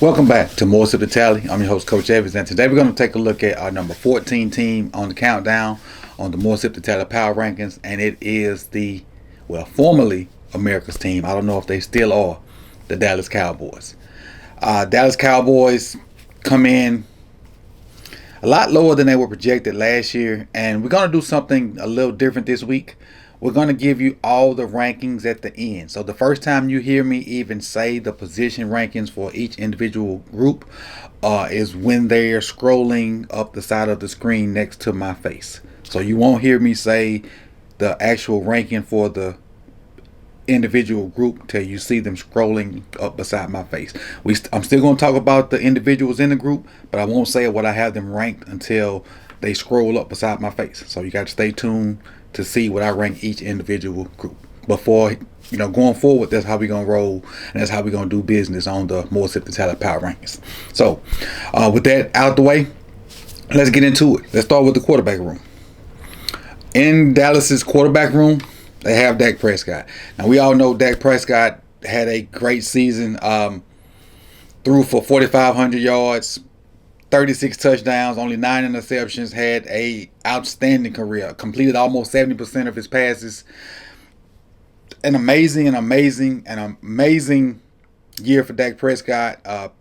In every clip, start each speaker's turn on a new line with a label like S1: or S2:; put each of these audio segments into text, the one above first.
S1: Welcome back to more Sip2Tally. I'm your host, Coach Evans, and today we're going to take a look at our number 14 team on the countdown on the more Sip2Tally Power Rankings, and it is the, formerly America's team. I don't know if they still are, the Dallas Cowboys. Dallas Cowboys come in a lot lower than they were projected last year, and we're going to do something a little different this week. We're going to give you all the rankings at the end. So the first time you hear me even say the position rankings for each individual group is when they're scrolling up the side of the screen next to my face. So you won't hear me say the actual ranking for the individual group till you see them scrolling up beside my face. I'm still going to talk about the individuals in the group, but I won't say what I have them ranked until they scroll up beside my face. So you got to stay tuned to see what I rank each individual group. Before, going forward, that's how we're going to roll, and that's how we're going to do business on the more Sip2Tally Power Rankings. So, with that out the way, let's get into it. Let's start with the quarterback room. In Dallas's quarterback room, they have Dak Prescott. Now, we all know Dak Prescott had a great season, threw for 4,500 yards, 36 touchdowns, only 9 interceptions, had a outstanding career, completed almost 70% of his passes. An amazing year for Dak Prescott.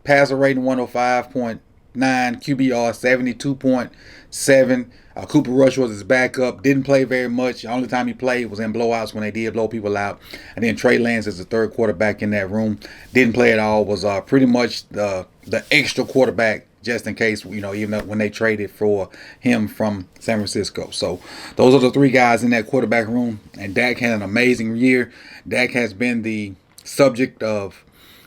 S1: Passer rating 105.9, QBR 72.7. Cooper Rush was his backup. Didn't play very much. The only time he played was in blowouts when they did blow people out. And then Trey Lance is the third quarterback in that room. Didn't play at all. Was pretty much the extra quarterback just in case, even when they traded for him from San Francisco. So those are the three guys in that quarterback room. And Dak had an amazing year. Dak has been the subject of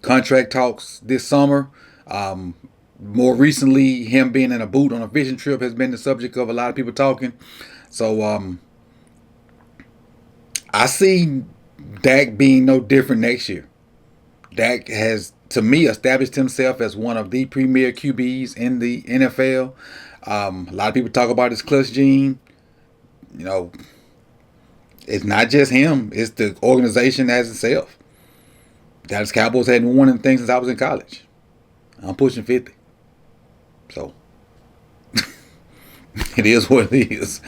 S1: contract talks this summer. More recently, him being in a boot on a fishing trip has been the subject of a lot of people talking. So I see Dak being no different next year. Dak has, to me, established himself as one of the premier QBs in the NFL. A lot of people talk about his clutch gene. It's not just him. It's the organization as itself. Dallas Cowboys hadn't won anything since I was in college. I'm pushing 50. So, it is what it is.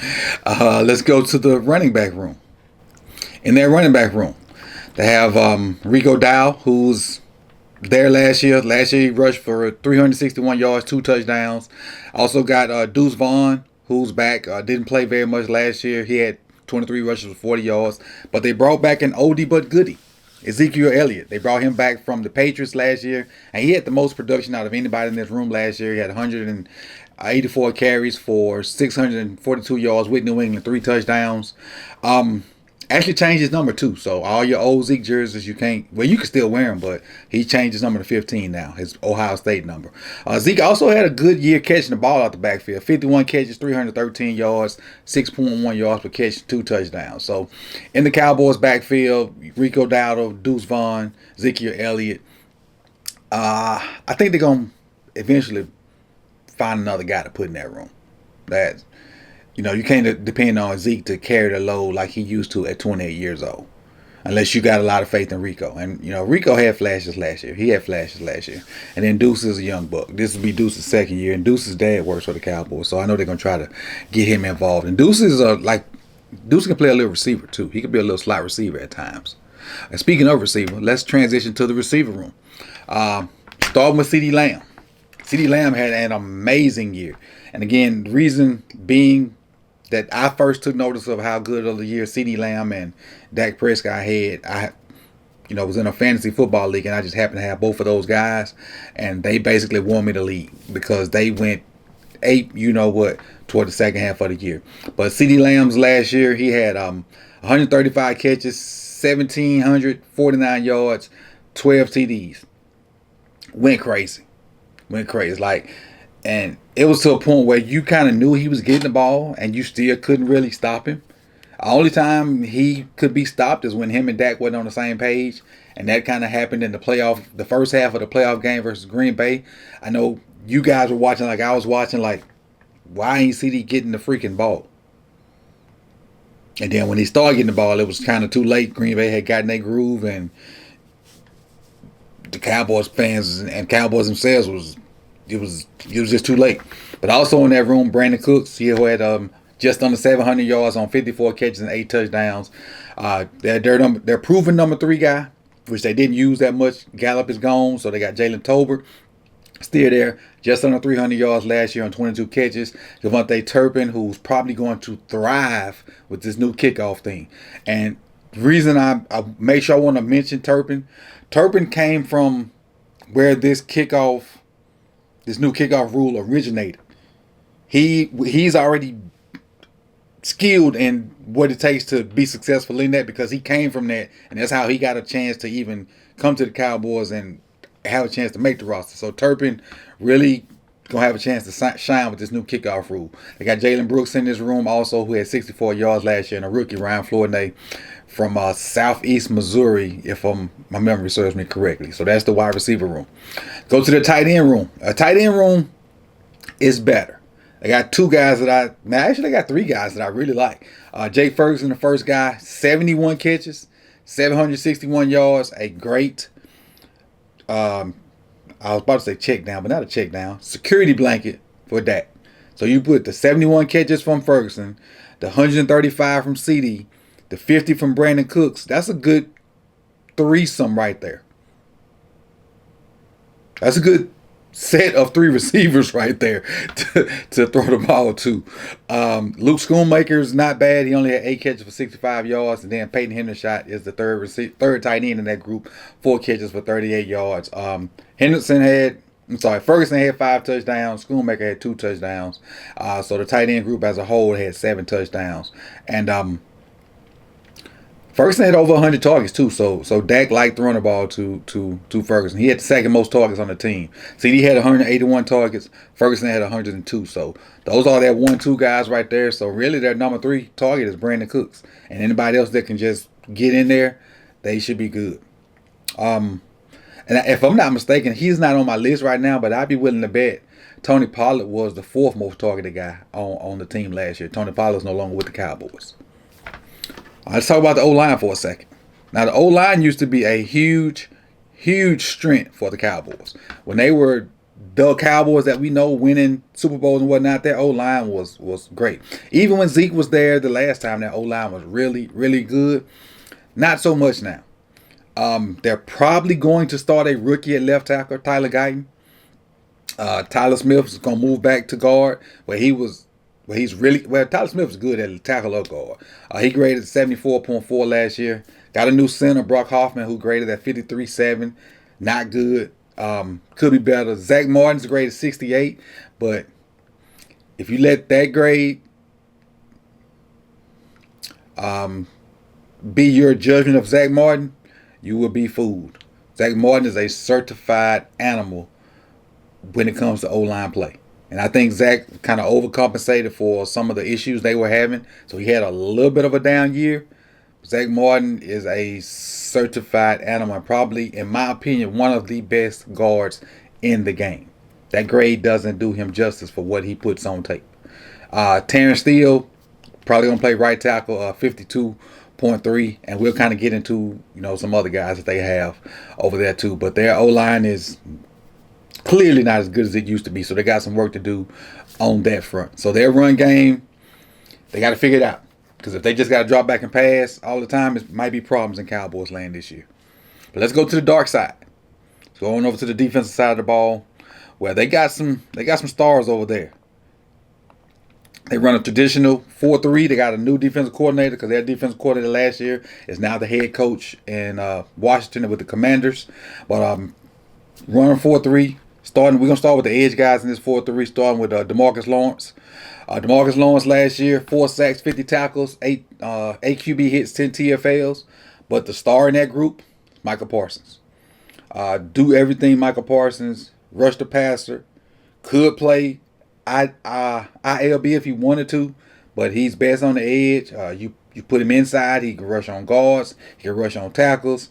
S1: Let's go to the running back room. In their running back room, they have Rico Dow, who's there last year. Last year he rushed for 361 yards, 2 touchdowns. Also got Deuce Vaughn, who's back. Didn't play very much last year. He had 23 rushes for 40 yards. But they brought back an oldie but goodie, Ezekiel Elliott. They brought him back from the Patriots last year, and he had the most production out of anybody in this room last year. He had 184 carries for 642 yards with New England, 3 touchdowns. Actually changed his number too. So all your old Zeke jerseys, you can still wear them, but he changed his number to 15 now, his Ohio State number. Zeke also had a good year catching the ball out the backfield. 51 catches, 313 yards, 6.1 yards per catch, 2 touchdowns. So in the Cowboys backfield, Rico Dowdle, Deuce Vaughn, Ezekiel Elliott. I think they're going to eventually find another guy to put in that room. You can't depend on Zeke to carry the load like he used to at 28 years old, unless you got a lot of faith in Rico. And, Rico had flashes last year. And then Deuce is a young buck. This will be Deuce's second year, and Deuce's dad works for the Cowboys, so I know they're going to try to get him involved. And Deuce can play a little receiver, too. He could be a little slot receiver at times. And speaking of receiver, let's transition to the receiver room. Starting with CeeDee Lamb. CeeDee Lamb had an amazing year. And again, the reason being that I first took notice of how good of the year CeeDee Lamb and Dak Prescott had. I was in a fantasy football league, and I just happened to have both of those guys, and they basically won me the league because they went ape, toward the second half of the year. But CeeDee Lamb's last year, he had 135 catches, 1,749 yards, 12 TDs. Went crazy. And it was to a point where you kind of knew he was getting the ball, and you still couldn't really stop him. The only time he could be stopped is when him and Dak wasn't on the same page, and that kind of happened in the first half of the playoff game versus Green Bay. I know you guys were watching like I was watching, like, why ain't CeeDee getting the freaking ball? And then when he started getting the ball, it was kind of too late. Green Bay had gotten their groove, and the Cowboys fans and Cowboys themselves was just too late. But also in that room, Brandon Cooks, he had just under 700 yards on 54 catches and 8 touchdowns. They're proven number 3 guy, which they didn't use that much. Gallup is gone, so they got Jalen Tolbert still there, just under 300 yards last year on 22 catches. Devontae Turpin, who's probably going to thrive with this new kickoff thing. And the reason I made sure I want to mention Turpin came from where this new kickoff rule originated. He's already skilled in what it takes to be successful in that, because he came from that, and that's how he got a chance to even come to the Cowboys and have a chance to make the roster. So Turpin really gonna have a chance to shine with this new kickoff rule. They got Jalen Brooks in this room also, who had 64 yards last year, and a rookie, Ryan Flournoy, from Southeast Missouri, if my memory serves me correctly. So that's the wide receiver room. Go to the tight end room. A tight end room is better. They got 2 guys they got 3 guys that I really like. Jake Ferguson, the first guy, 71 catches, 761 yards, a great, I was about to say check down, but not a check down, security blanket for Dak. So you put the 71 catches from Ferguson, the 135 from CeeDee, the 50 from Brandon Cooks. That's a good threesome right there. That's a good set of 3 receivers right there to throw the ball to. Luke Schoonmaker's not bad. He only had 8 catches for 65 yards. And then Peyton Hendershot is the third tight end in that group, 4 catches for 38 yards. Ferguson had 5 touchdowns. Schoonmaker had 2 touchdowns. So the tight end group as a whole had 7 touchdowns. And Ferguson had over 100 targets too, so Dak liked throwing the ball to Ferguson. He had the second most targets on the team. CeeDee had 181 targets. Ferguson had 102. So those are their 1-2 guys right there. So really their number 3 target is Brandon Cooks, and anybody else that can just get in there, they should be good. And if I'm not mistaken, he's not on my list right now, but I'd be willing to bet Tony Pollard was the 4th most targeted guy on the team last year. Tony Pollard's no longer with the Cowboys. Let's talk about the O-line for a second. Now, the O-line used to be a huge, huge strength for the Cowboys. When they were the Cowboys that we know winning Super Bowls and whatnot, their O-line was great. Even when Zeke was there the last time, their O-line was really, really good. Not so much now. They're probably going to start a rookie at left tackle, Tyler Guyton. Tyler Smith is going to move back to guard, where Tyler Smith is good at tackle or guard. He graded 74.4 last year. Got a new center, Brock Hoffman, who graded at 53.7. Not good. Could be better. Zach Martin's graded 68, but if you let that grade be your judgment of Zach Martin, you will be fooled. Zach Martin is a certified animal when it comes to O-line play. And I think Zach kind of overcompensated for some of the issues they were having. So he had a little bit of a down year. Zach Martin is a certified animal, and probably, in my opinion, one of the best guards in the game. That grade doesn't do him justice for what he puts on tape. Terrence Steele, probably going to play right tackle, 52.3. And we'll kind of get into, some other guys that they have over there too. But their O-line is clearly not as good as it used to be, so they got some work to do on that front. So their run game, they got to figure it out, because if they just got to drop back and pass all the time, it might be problems in Cowboys land this year. But let's go to the dark side. Let's go on over to the defensive side of the ball, where they got some stars over there. They run a traditional 4-3. They got a new defensive coordinator, because their defensive coordinator last year is now the head coach in Washington with the Commanders. But running 4-3. We're going to start with the edge guys in this 4-3, starting with DeMarcus Lawrence. DeMarcus Lawrence last year, 4 sacks, 50 tackles, 8 QB hits, 10 TFLs. But the star in that group, Michael Parsons. Do everything Michael Parsons, rush the passer, could play ILB if he wanted to, but he's best on the edge. You put him inside, he can rush on guards, he can rush on tackles.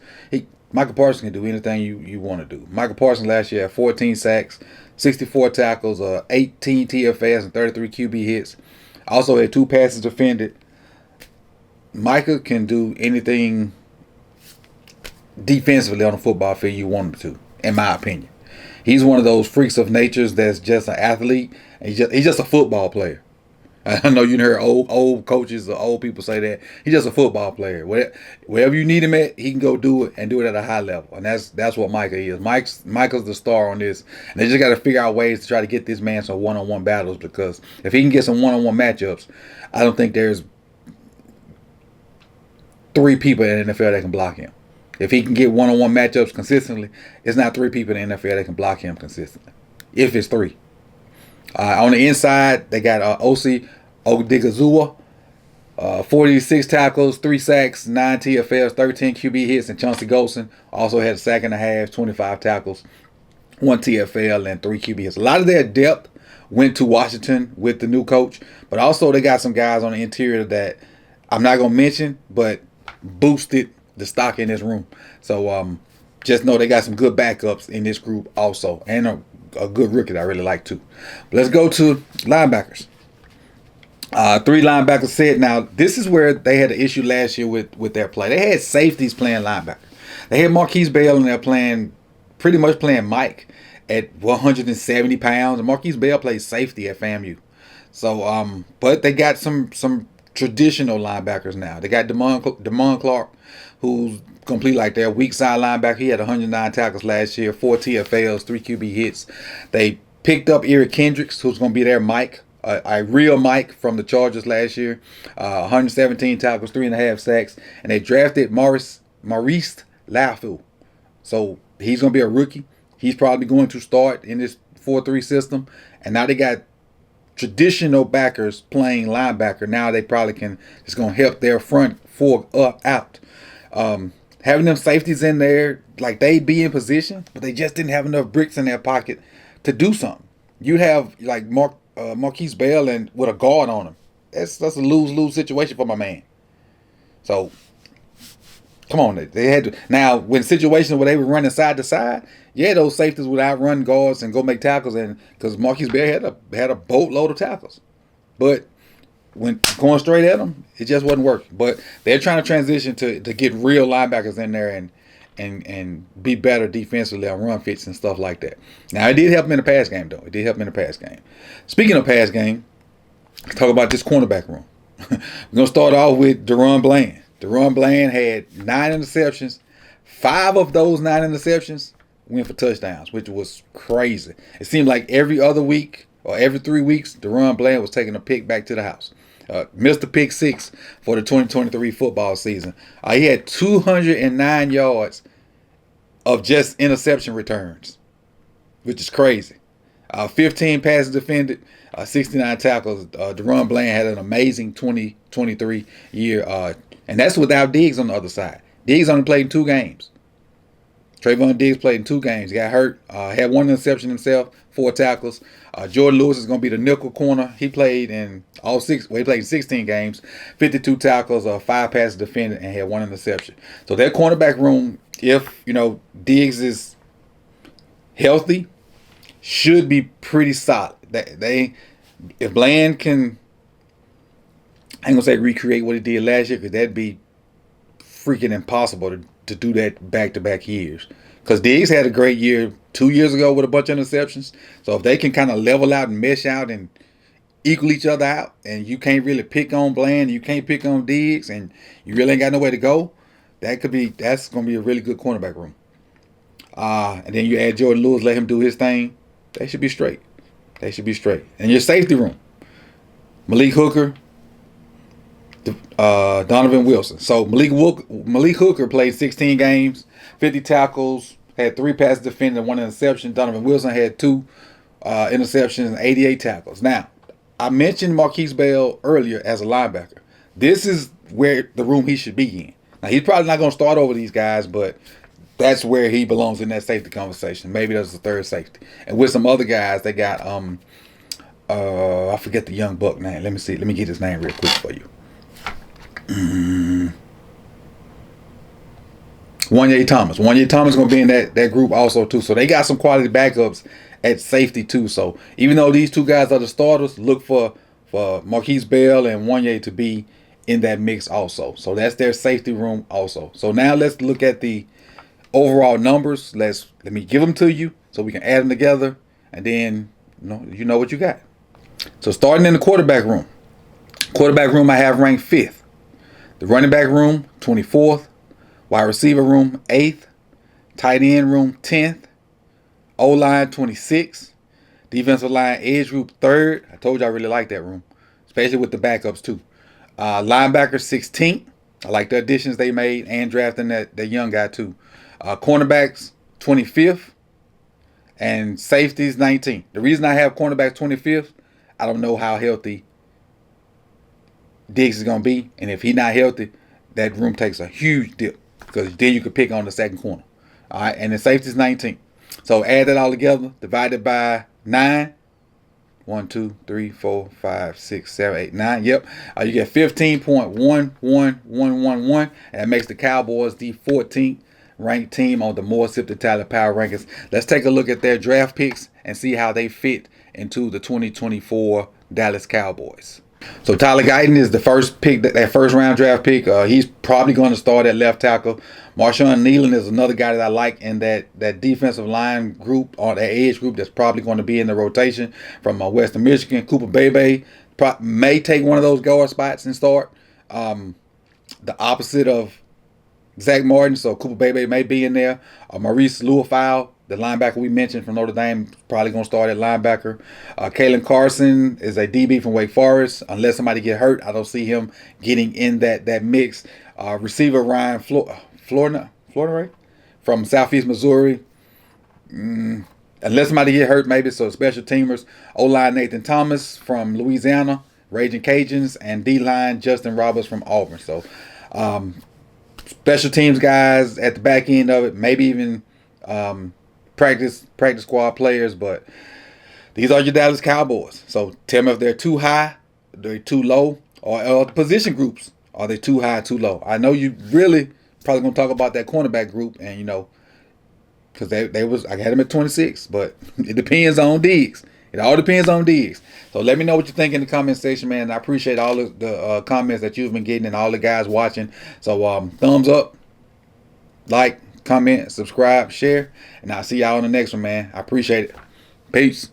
S1: Michael Parsons can do anything you want to do. Michael Parsons last year had 14 sacks, 64 tackles, 18 TFS, and 33 QB hits. Also had 2 passes defended. Micah can do anything defensively on the football field you want him to. in my opinion. He's one of those freaks of natures that's just an athlete. And he's just a football player. I know you heard old coaches or old people say that. He's just a football player. Wherever you need him at, he can go do it and do it at a high level. And that's what Micah is. Micah's the star on this. And they just got to figure out ways to try to get this man some one-on-one battles, because if he can get some one-on-one matchups, I don't think there's 3 people in the NFL that can block him. If he can get one-on-one matchups consistently, it's not 3 people in the NFL that can block him consistently. If it's 3. On the inside, they got Osi Odigizua, 46 tackles, 3 sacks, 9 TFLs, 13 QB hits, and Chauncey Golson also had a sack and a half, 25 tackles, 1 TFL, and 3 QB hits. A lot of their depth went to Washington with the new coach, but also they got some guys on the interior that I'm not going to mention, but boosted the stock in this room. So just know they got some good backups in this group also, and a good rookie that I really like too. But let's go to linebackers. 3 linebackers said. Now, this is where they had an issue last year with their play. They had safeties playing linebacker. They had Marquise Bell in there pretty much playing Mike at 170 pounds. And Marquise Bell plays safety at FAMU. So, but they got some traditional linebackers now. They got Damon Clark, who's complete like their weak side linebacker. He had 109 tackles last year, 4 TFLs, 3 QB hits. They picked up Eric Kendricks, who's going to be their Mike, a real Mike from the Chargers last year, 117 tackles, 3.5 sacks, and they drafted Maurice Lafleur. So he's going to be a rookie. He's probably going to start in this 4-3 system, and now they got traditional backers playing linebacker. Now they probably can. It's going to help their front 4 out. Having them safeties in there, like they'd be in position, but they just didn't have enough bricks in their pocket to do something. You have like Marquise Bell and with a guard on him. That's a lose-lose situation for my man. So come on, they had to. Now, when situations where they were running side to side, yeah, those safeties would outrun guards and go make tackles, and because Marquise Bell had a boatload of tackles, but when going straight at them, it just wasn't working. But they're trying to transition to get real linebackers in there and be better defensively on run fits and stuff like that. Now, it did help them in the pass game, though. It did help them in the pass game. Speaking of pass game, let's talk about this cornerback room. We're going to start off with Deron Bland. Deron Bland had 9 interceptions. 5 of those 9 interceptions went for touchdowns, which was crazy. It seemed like every other week or every 3 weeks, Deron Bland was taking a pick back to the house. Missed a pick 6 for the 2023 football season. He had 209 yards of just interception returns, which is crazy. 15 passes defended, 69 tackles. Deron Bland had an amazing 2023 year, and that's without Diggs on the other side. Diggs only played in 2 games. Trayvon Diggs played in 2 games. He got hurt. Had 1 interception himself, 4 tackles. Jordan Lewis is going to be the nickel corner. He played in he played in 16 games, 52 tackles, 5 passes defended, and had 1 interception. So that cornerback room, if Diggs is healthy, should be pretty solid. If Bland can, I ain't gonna say recreate what he did last year, because that'd be freaking impossible to do that back-to-back years. Because Diggs had a great year 2 years ago with a bunch of interceptions. So if they can kind of level out and mesh out and equal each other out, and you can't really pick on Bland, you can't pick on Diggs, and you really ain't got nowhere to go, that's going to be a really good cornerback room. And then you add Jordan Lewis, let him do his thing. They should be straight. And your safety room, Malik Hooker, Donovan Wilson. So Malik Hooker played 16 games, 50 tackles, had 3 passes defended and 1 interception. Donovan Wilson had 2 interceptions and 88 tackles. Now, I mentioned Marquise Bell earlier as a linebacker. This is where the room he should be in. Now, he's probably not going to start over these guys, but that's where he belongs in that safety conversation. Maybe that's the 3rd safety. And with some other guys, they got I forget the young buck name. Let me see. Let me get his name real quick for you. Wanye Thomas. Wanye Thomas is going to be in that group also too. So they got some quality backups at safety too. So even though these 2 guys are the starters, look for Marquise Bell and Wanye to be in that mix also. So that's their safety room also. So now let's look at the overall numbers. Let me give them to you so we can add them together, and then you know what you got. So starting in the quarterback room. Quarterback room I have ranked 5th. The running back room 24th. Wide receiver room 8th. Tight end room 10th. O-line 26th. Defensive line edge group 3rd. I told you I really like that room, especially with the backups too. Linebacker 16th. I like the additions they made and drafting that young guy too. Cornerbacks 25th. And safeties 19th. The reason I have cornerbacks 25th, I don't know how healthy Diggs is going to be. And if he's not healthy, that room takes a huge dip, because then you could pick on the second corner. All right, and the safeties 19th. So add that all together, divided by 9. 1, 2, 3, 4, 5, 6, 7, 8, 9. Yep. You get 15.11111. And that makes the Cowboys the 14th ranked team on the more Sip2Tally Power Rankings. Let's take a look at their draft picks and see how they fit into the 2024 Dallas Cowboys. So Tyler Guyton is the first pick, that first round draft pick. He's probably going to start at left tackle. Marshawn Nealon is another guy that I like in that defensive line group, or that edge group, that's probably going to be in the rotation from Western Michigan. Cooper Bebe may take one of those guard spots and start. The opposite of Zach Martin, so Cooper Bebe may be in there. Maurice Luafau, the linebacker we mentioned from Notre Dame, probably going to start at linebacker. Kalen Carson is a DB from Wake Forest. Unless somebody get hurt, I don't see him getting in that mix. Receiver Ryan Florida, right? From Southeast Missouri. Unless somebody get hurt, maybe. So special teamers. O-line Nathan Thomas from Louisiana, Raging Cajuns, and D-line Justin Roberts from Auburn. So special teams guys at the back end of it, maybe even practice squad players, but these are your Dallas Cowboys. So tell me if they're too high, they're too low, or the position groups, are they too high, too low? I know you really probably gonna talk about that cornerback group, and because they I had them at 26, but it depends on Diggs. It all depends on Diggs. So let me know what you think in the comment section, man. I appreciate all of the comments that you've been getting and all the guys watching. So thumbs up, like, comment, subscribe, share, and I'll see y'all on the next one, man. I appreciate it. Peace.